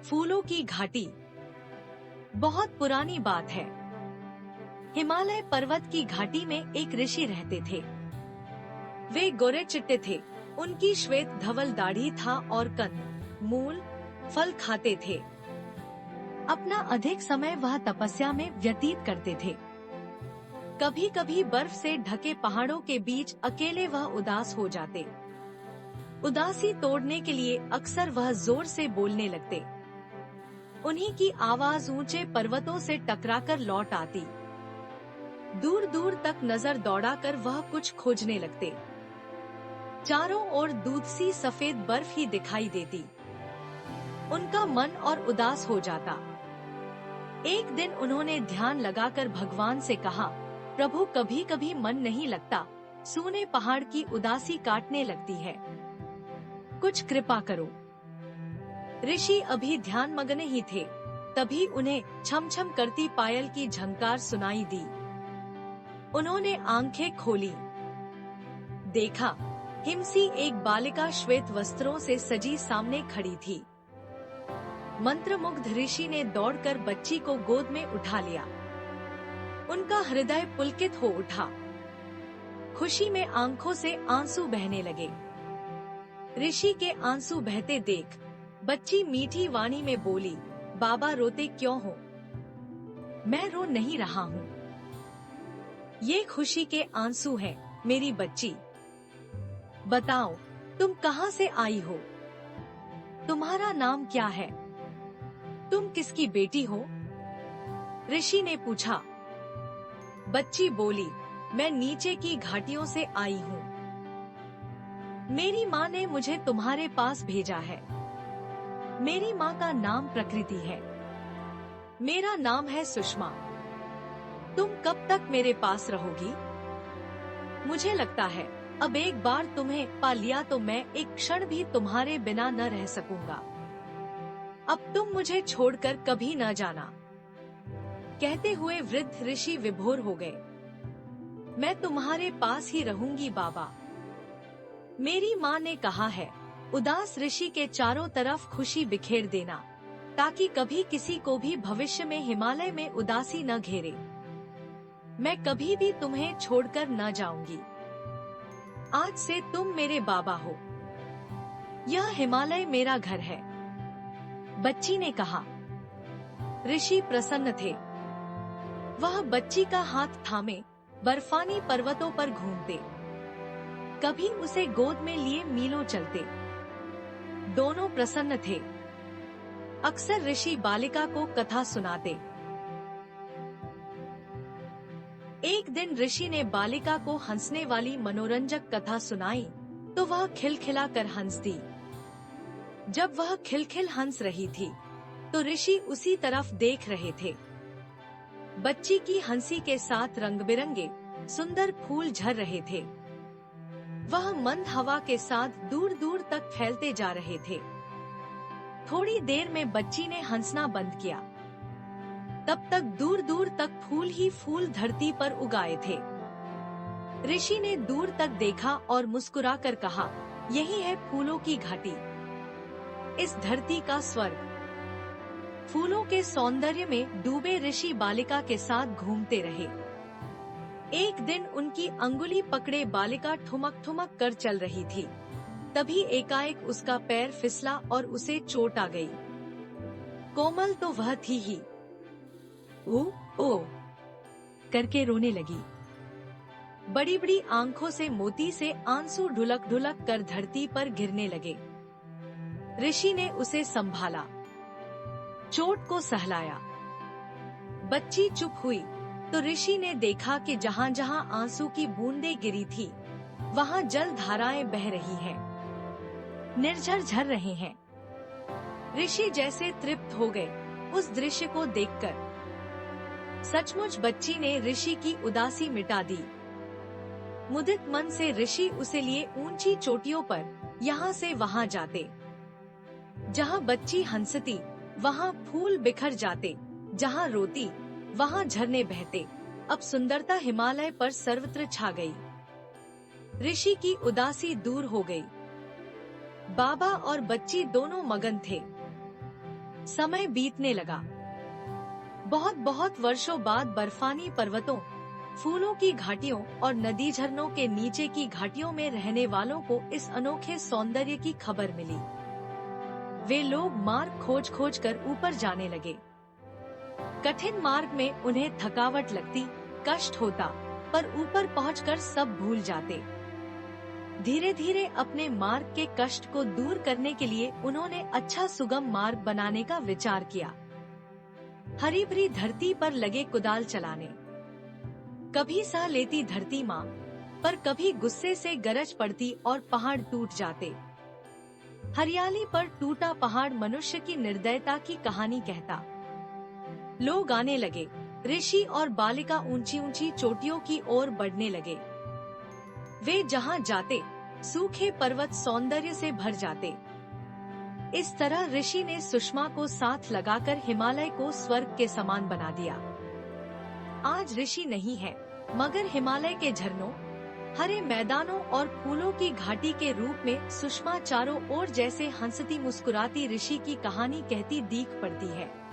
फूलों की घाटी। बहुत पुरानी बात है। हिमालय पर्वत की घाटी में एक ऋषि रहते थे। वे गोरे चिट्टे थे। उनकी श्वेत धवल दाढ़ी था और कंद, मूल, फल खाते थे। अपना अधिक समय वह तपस्या में व्यतीत करते थे। कभी कभी बर्फ से ढके पहाड़ों के बीच अकेले वह उदास हो जाते। उदासी तोड़ने के लिए अक्सर वह जोर से बोलने लगते। उन्हीं की आवाज ऊंचे पर्वतों से टकराकर लौट आती। दूर दूर तक नजर दौड़ाकर वह कुछ खोजने लगते। चारों ओर दूध सी सफेद बर्फ ही दिखाई देती। उनका मन और उदास हो जाता। एक दिन उन्होंने ध्यान लगाकर भगवान से कहा, प्रभु कभी कभी मन नहीं लगता, सूने पहाड़ की उदासी काटने लगती है, कुछ कृपा करो। ऋषि अभी ध्यान मग्न ही थे, तभी उन्हें छम छम करती पायल की झंकार सुनाई दी। उन्होंने आंखें खोली। देखा, हिमसी एक बालिका श्वेत वस्त्रों से सजी सामने खड़ी थी। मंत्रमुग्ध ऋषि ने दौड़कर बच्ची को गोद में उठा लिया। उनका हृदय पुलकित हो उठा। खुशी में आंखों से आंसू बहने लगे। ऋषि के आंसू बहते देख बच्ची मीठी वाणी में बोली, बाबा रोते क्यों हो? मैं रो नहीं रहा हूँ। ये खुशी के आंसू हैं, मेरी बच्ची। बताओ, तुम कहाँ से आई हो? तुम्हारा नाम क्या है? तुम किसकी बेटी हो? ऋषि ने पूछा। बच्ची बोली, मैं नीचे की घाटियों से आई हूँ। मेरी माँ ने मुझे तुम्हारे पास भेजा है। मेरी माँ का नाम प्रकृति है। मेरा नाम है सुषमा। तुम कब तक मेरे पास रहोगी? मुझे लगता है अब एक बार तुम्हें पा लिया तो मैं एक क्षण भी तुम्हारे बिना न रह सकूंगा। अब तुम मुझे छोड़कर कभी न जाना। कहते हुए वृद्ध ऋषि विभोर हो गए। मैं तुम्हारे पास ही रहूंगी बाबा। मेरी माँ ने कहा है, उदास ऋषि के चारों तरफ खुशी बिखेर देना, ताकि कभी किसी को भी भविष्य में हिमालय में उदासी न घेरे। मैं कभी भी तुम्हें छोड़कर न जाऊंगी। आज से तुम मेरे बाबा हो। यह हिमालय मेरा घर है। बच्ची ने कहा। ऋषि प्रसन्न थे। वह बच्ची का हाथ थामे बर्फानी पर्वतों पर घूमते, कभी उसे गोद में लिए मीलों चलते। दोनों प्रसन्न थे। अक्सर ऋषि बालिका को कथा सुनाते। एक दिन ऋषि ने बालिका को हंसने वाली मनोरंजक कथा सुनाई तो वह खिलखिला कर हंस दी। जब वह खिलखिल हंस रही थी तो ऋषि उसी तरफ देख रहे थे। बच्ची की हंसी के साथ रंग बिरंगे सुंदर फूल झर रहे थे। वह मंद हवा के साथ दूर दूर तक फैलते जा रहे थे। थोड़ी देर में बच्ची ने हंसना बंद किया। तब तक दूर दूर तक फूल ही फूल धरती पर उगाए थे। ऋषि ने दूर तक देखा और मुस्कुराकर कहा, यही है फूलों की घाटी, इस धरती का स्वर्ग। फूलों के सौंदर्य में डूबे ऋषि बालिका के साथ घूमते रहे। एक दिन उनकी अंगुली पकड़े बालिका ठुमक ठुमक कर चल रही थी। तभी एकाएक उसका पैर फिसला और उसे चोट आ गई। कोमल तो वह थी ही। ओ करके रोने लगी। बड़ी बड़ी आंखों से मोती से आंसू ढुलक ढुलक कर धरती पर गिरने लगे। ऋषि ने उसे संभाला, चोट को सहलाया। बच्ची चुप हुई तो ऋषि ने देखा कि जहाँ जहाँ आंसू की बूंदें गिरी थी वहाँ जल धाराएं बह रही हैं, निर्झर झर रहे हैं। ऋषि जैसे तृप्त हो गए उस दृश्य को देखकर। सचमुच बच्ची ने ऋषि की उदासी मिटा दी। मुदित मन से ऋषि उसे लिए ऊंची चोटियों पर यहाँ से वहाँ जाते। जहाँ बच्ची हंसती वहाँ फूल बिखर जाते, जहाँ रोती वहाँ झरने बहते। अब सुंदरता हिमालय पर सर्वत्र छा गई। ऋषि की उदासी दूर हो गई। बाबा और बच्ची दोनों मगन थे। समय बीतने लगा। बहुत बहुत वर्षों बाद बर्फानी पर्वतों, फूलों की घाटियों और नदी झरनों के नीचे की घाटियों में रहने वालों को इस अनोखे सौंदर्य की खबर मिली। वे लोग मार्ग खोज खोज कर ऊपर जाने लगे। कठिन मार्ग में उन्हें थकावट लगती, कष्ट होता, पर ऊपर पहुंचकर सब भूल जाते। धीरे धीरे अपने मार्ग के कष्ट को दूर करने के लिए उन्होंने अच्छा सुगम मार्ग बनाने का विचार किया। हरी भरी धरती पर लगे कुदाल चलाने। कभी सह लेती धरती माँ, पर कभी गुस्से से गरज पड़ती और पहाड़ टूट जाते। हरियाली पर टूटा पहाड़ मनुष्य की निर्दयता की कहानी कहता। लोग आने लगे। ऋषि और बालिका ऊंची ऊंची चोटियों की ओर बढ़ने लगे। वे जहाँ जाते, सूखे पर्वत सौंदर्य से भर जाते। इस तरह ऋषि ने सुषमा को साथ लगाकर हिमालय को स्वर्ग के समान बना दिया। आज ऋषि नहीं है, मगर हिमालय के झरनों, हरे मैदानों और फूलों की घाटी के रूप में सुषमा चारों ओर जैसे हंसती मुस्कुराती ऋषि की कहानी कहती दिख पड़ती है।